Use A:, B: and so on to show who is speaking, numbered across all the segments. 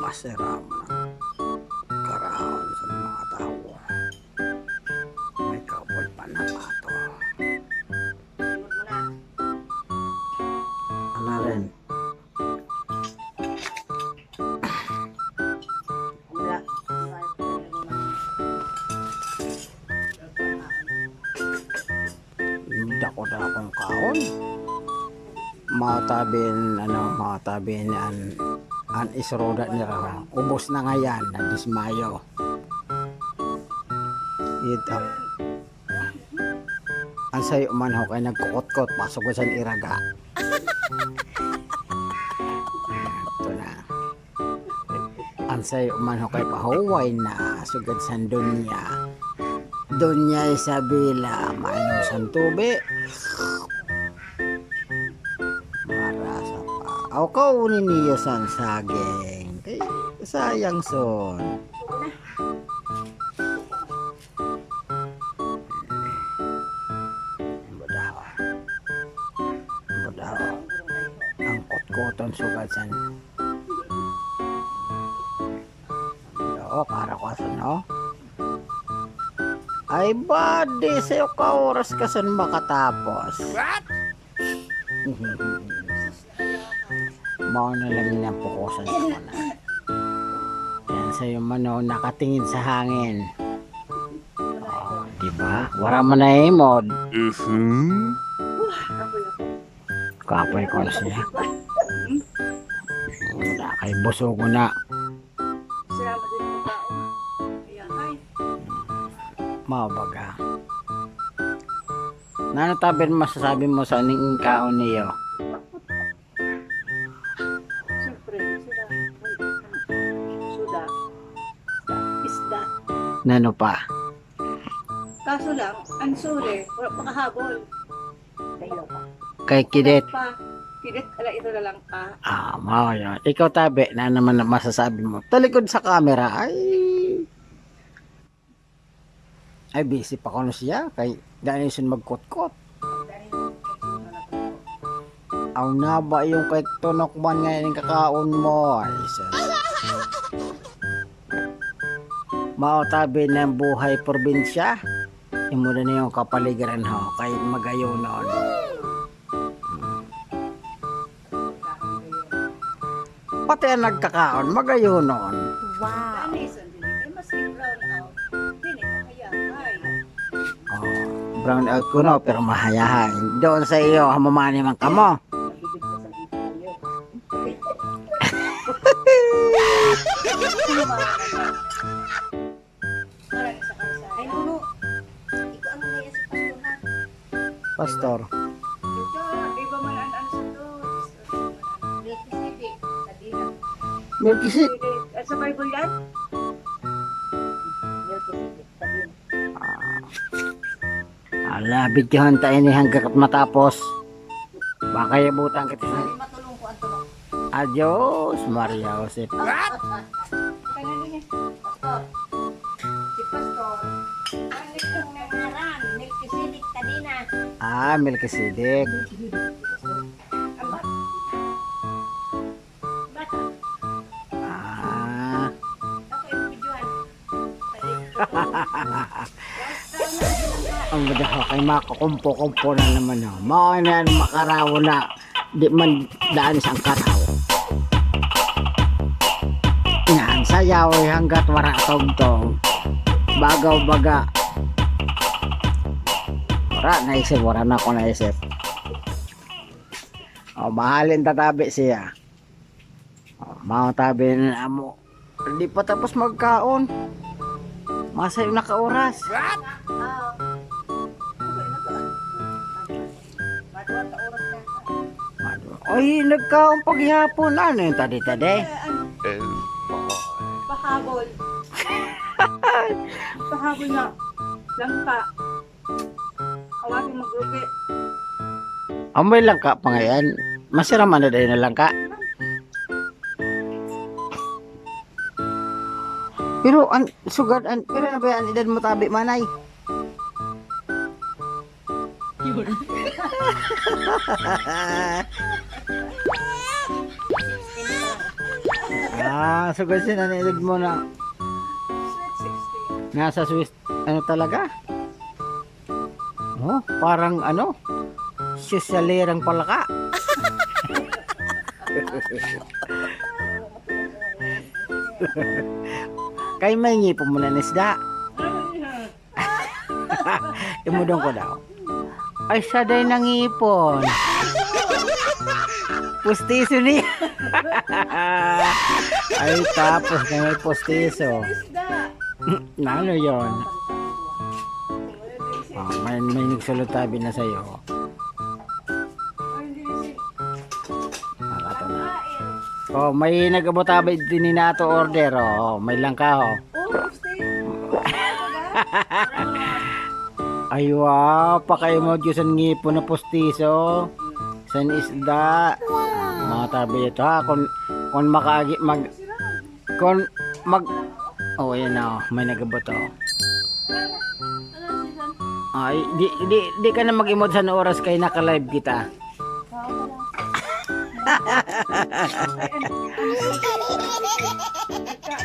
A: masira na karaon sa mga tao. May kapal pa na pato. Ano rin? Dako-dakong kaon. Matabin an isroda nila. Ubos na nga yan, na dismayo. Ito. Ang sayo man ho kay nagkukot-kot, pasok ko sa iraga. Ito na. Ang sayo man ho kay pahuway na, sugad sa dunya. Dunya Isabela, mainusan tubi. Marasa pa. Aw kaunin niyo sang saging. Kay sayang son. Badaw. Ang kot-koton sugad san. Oo, para ko san, no? Ay badi, sa'yo ka oras ka saan makatapos. What? Mau na lang yun ang pukusan ko na. Yan sa'yo mano, nakatingin sa hangin. Oh, diba? Wala mo na imod. Kapoy ko siya. Wala kay buso ko na. Mabaga. Nanotabin masasabi mo sa aning kaon niyo?
B: Siyempre, sila suda, isda.
A: Nano pa?
B: Kaso lang, ang sure, wala makahabol.
A: Kay Kidet.
B: Kidet, ala ito na lang pa.
A: Mao yun. Ikaw tabi, na naman ang masasabi mo. Talikod sa camera, ay busy pa ko na siya. Kay dahil siya magkot-kot. Aw na ba yung kay tunok man ngayon kakaon mo? Ay, mao tabi ng buhay probinsya. Imo na yung kapaligiran ho. Kay magayon noon. Pati ang nagkakaon, magayon noon.
B: Wow.
A: Brown out ko no, pero mahayahan. Doon sa iyo, hamamani man kamo.
B: Ay, nuno. Ikaw ang mga sa
A: Pastor.
B: pastor, ha? Ito, iba man ang sa to. Melchizedek, Kadina.
A: Melchizedek.
B: Sa Bible yan? Melchizedek, Kadina.
A: Labid ka hanta ini hanggang matapos. Baka yabutan kita sa...
B: Matulong ko ang tulong.
A: Adios, Maria Josep.
B: Kanino niya? Pastor. Si Pastor. Ang itong nangaran, Melchizedek, Kadina.
A: Melchizedek.
B: Ang bata. Bata. Ako yung videoan.
A: Ang madaho kay makakumpo-kumpo na naman o. Mauna makaraw na di man daan isang karaw. Yan, sayaw hanggat wara tong-tong. Bagaw baga. Wara na ako naisip. Mahalin tatabi siya. Tabi na amo. Hindi pa tapos magkaon. Masayo na ka oras. Ay, nagkaon paghihapon. Ano yung tadi-tadi?
B: Pahabol. Pahabol na. Langka. Kawagin magrugi.
A: May langka pa ngayon. Masira man na dahil na langka. Pero, pero na ba yan? Idan mo tabi manay? So kasi nanilig mo na
B: Sweet 16.
A: nasa Swiss, ano talaga? Oh, parang ano? Sosyalirang palaka. Kay may ngipon mo na nisda. Imudong ko daw. Ay, siya day nangipon. Pustiso niya. Ay, tapos na may pustiso.
B: Isda.
A: Ano yon? Oh, may nagsulot tabi na sa'yo.
B: Ay, hindi si-
A: Nakato na.
B: Kain.
A: Oh, may nag-abotabi din na to order. Oh, may langka oh.
B: Oh, stay.
A: Ay, wow. Pakaimod yun sa ngipon na pustiso. San isda. Mga tabi ito ha. Kung makagi, kung oh, ayan na oh. May nag-abot oh. Ay, di ka na mag-imod sa oras kay naka-live kita.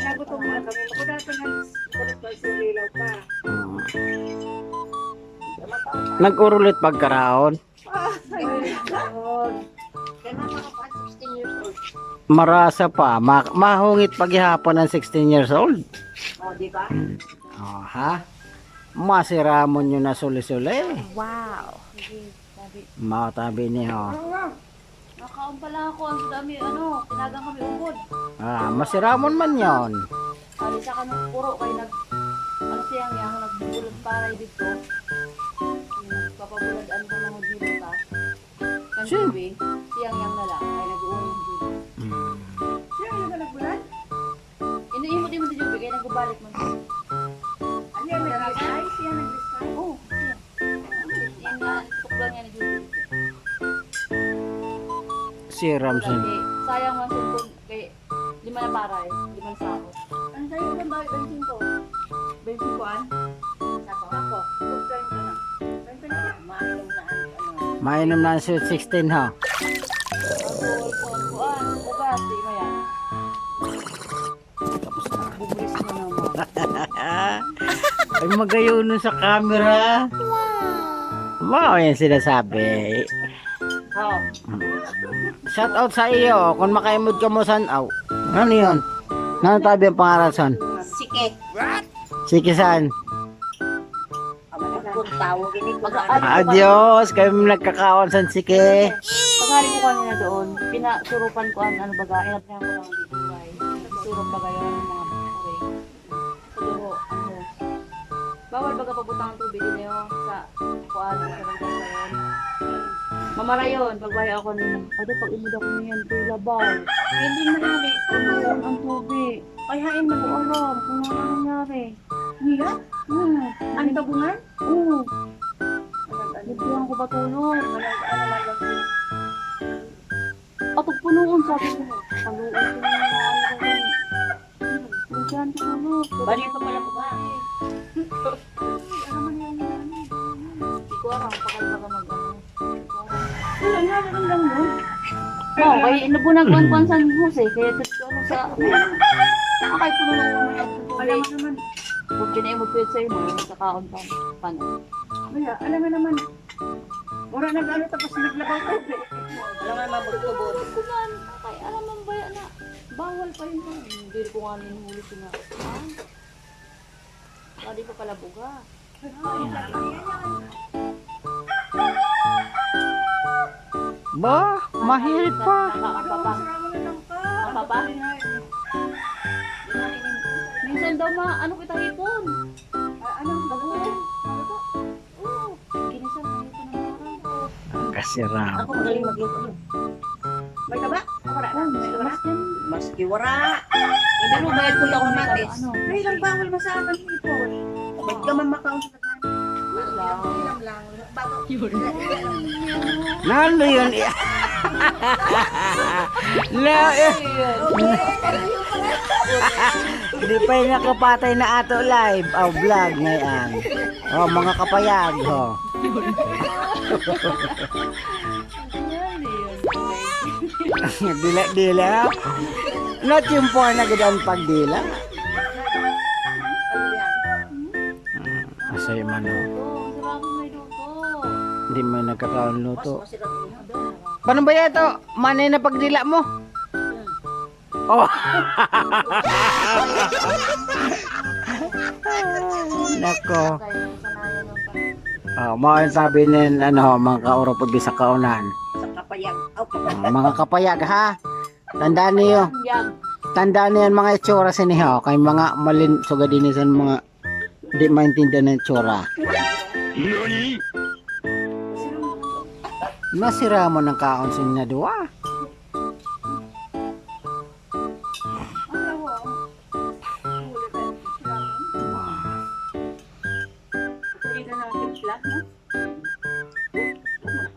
B: Nagutom na kami. Magkudatan ng kulit pa sa lilaw pa.
A: Nag-urulit pagkaraon.
B: Ay, God.
A: Marasa pa. Mahungit paghihapon ng 16 years old.
B: Oh, di ba?
A: Oh, ha? Masiramon nyo na suli-suli.
C: Wow. Sige, sabi.
A: Matabi niyo.
C: Nakaon pala ako. Ang dami, tinagang kami ugod.
A: Masiramon man yon.
C: Alis ka ng puro kay siyang yang nagbubulad paray dito. Papabuladan ko ng dito ta.
A: Sino?
C: Kanjubi, siyang yang na lang. Ay nag-uulong dito.
B: Siya yung nagbulan?
C: Inuimod mo dito, kaya nagbabalik man.
B: Ano yan, nag-disguise? Siya nag-disguise?
C: Oh, siya. Yan nga, tuklang yan ni Juby.
A: Si Ramson.
C: Kasi sayang man sundon kay 5 na paray, 5 sako.
B: Ang sa'yo ba ba? 25? 25-an? Sako ako. Good time ka na. Time ka na. Mainom na ano.
A: Mainom na ang sweet 16 ha.
C: Kuan, ugas, di mo yan.
A: Tapos na.
C: Bublis mo naman.
A: Ay magayon nun sa camera. Wow, yan sinasabi.
C: Oh,
A: Shout out sa iyo. Kung makaimod ka mo san aw. Ano yun? Ano tabi ang pangalan son?
C: sige.
A: Sige san?
C: Kung tawag ini
A: Adios. Kayo nagkakaon san sige.
C: Paghali ko kanina doon, pinasurupan ko ano baga, inapihan ko lang dito guys. Surup baga yun ng mga oray. Siguro, bawal baga pabutang tubig din yun sa kuan sa barangay ba yun. Mamara yun, pagbaya ako nila. Pwede pag imod ako niyan, kay labaw. Hindi marami, punuan ang tubig. Kaya hain na ko alam kung ano nangyari.
B: Nila? Ang tabungan?
C: Oo. Bigyan ko ba tulong? Atog punuon sabi ko. Paluon ko na bigyan ko tulong.
B: Bali pa pala ko ba?
C: Hindi ko alam, pakal baga mag-ano.
B: Wala nga naman lang nun.
C: Oo, kaya inabunag-kuan sa Jose, kaya ito ano sa... Nakakay puno lang naman yung
B: Alam
C: tubig.
B: mo naman.
C: Kung kinay mo pwede sa'yo mo, yung sa kaon pa. Paano?
B: Kaya, alam mo naman. Wala nag-ano tapos naglabaw ko. Alam mo naman, butubot.
C: Kuman, kay alam mo ba na bawal pa yun. Hindi ko nga ninuhuli ko nga. Hindi pa pala buga.
A: Ba, mahirap pa.
C: Nakakapapa.
B: Sarama na lang ka.
C: Papa? Minsan daw ano kita hipon.
B: Ano? Baguhin?
C: Oo. Ginisan na hipon ng marang.
A: Kasiram.
B: Ako magaling mag-ipon. May taba? Wala na. May taba?
D: Maski wara.
C: Hindi mo bayad ko ako
D: Matis.
C: ano.
B: May ilang bawal ba sa akin ipon? Ba't ka man makaon sa tagan?
C: Wala.
B: Ilang lang. Bago.
A: Nalo yun? Hindi pa yung nakapatay na ato live. Oh, vlog ngayon. Oh, mga kapayag. Oh. Dila. Natimpuan na gid ang pagdila.
B: Ano yan?
A: Asay man oh.
C: Sarap may luto.
A: Hindi man nagkakaon
B: Mas
A: luto.
B: masarap yun.
A: Paano ba yan to? Manay na pagdila mo? Oh. Nako.
C: Kaya sanayan ng pag...
A: Mo ang sabi nin ano mga kauro pag sa kaunan.
B: Sa kapayag. Aw,
A: Mga kapayag ha. Tandaan niyo.
C: Yang.
A: Tandaan niyo ang mga itsura sa niyo kay mga malin sugadini sa mga di maintindihan ng itsura. Nasira mo ng kaon sa inyo duwa.
C: Hindi na natin flat, no?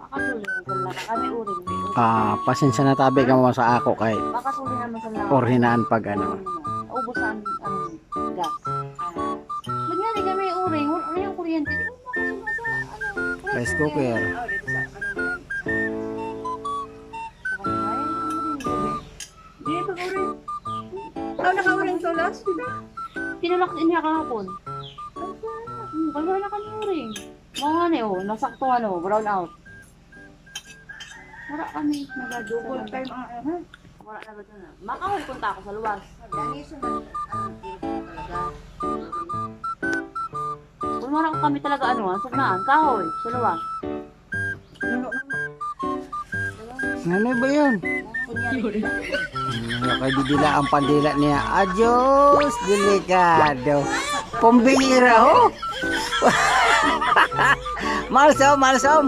C: Makasuli naman sa kami uring.
A: Pasensya na tabi ka mo sa ako kay
C: Makasuli naman sa laka.
A: orhinaan pag ano.
C: Ubusan ang gas. Nagyari kami uring. Wala yung kuryente. Di mo makasuli sa ano.
A: Rice cooker.
B: aw, dito sa ano mo yan. Di ba uring? Aw, nakauring tulas?
C: Pinalaksin niya kahapon. Kaya wala kami uring. Mga ano nasakto ano, brown out. Wala kami
B: Double
C: nagagawa.
B: time ang ano.
C: Wala na ba na. Makahoy punta ako sa luwas.
B: Dani sunod ang talaga.
C: Kung wala ko kami talaga ano, sumnaan, kahoy, sa luwas.
A: Ano ba yun?
B: Kunyari.
A: Kay didila ang pandila niya. Adios, delikado. Pambihira ho. Malsom, malsom.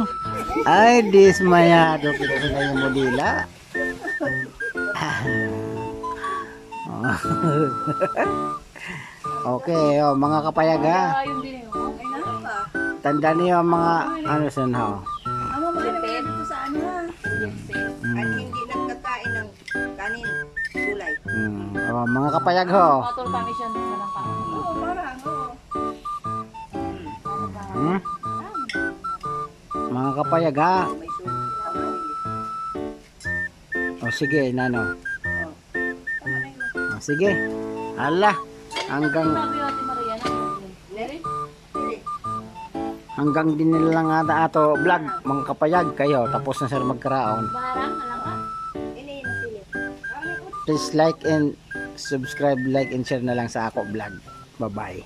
A: Ay, dismayado kita sa kanyang modila. Okay, mga kapayag ha.
C: Yun din yun.
B: Ay, ano pa?
A: Tandaan niyo ang mga ano sa ho.
B: Amo mga naman dito sa ano ha? At
A: Mm.
B: hindi nagkakain ng kanin, gulay.
A: Mga kapayag ho.
C: Patol kami siya ng lang pa.
B: Oo, parang, oo.
A: Hmm? Mga kapayag ha.
B: May sulit sila mahili.
A: O sige, nano.
B: Tama na yun.
A: O sige. Hala. Hanggang
C: Sabi Ate Maria na.
B: Dili? Dili.
A: hanggang din nila lang ata ato vlog mga kapayag kayo tapos na sir magkaraon.
C: Barang, alam ka?
B: Ini yung masili.
A: Please like and subscribe, like and share na lang sa ako vlog. Bye bye.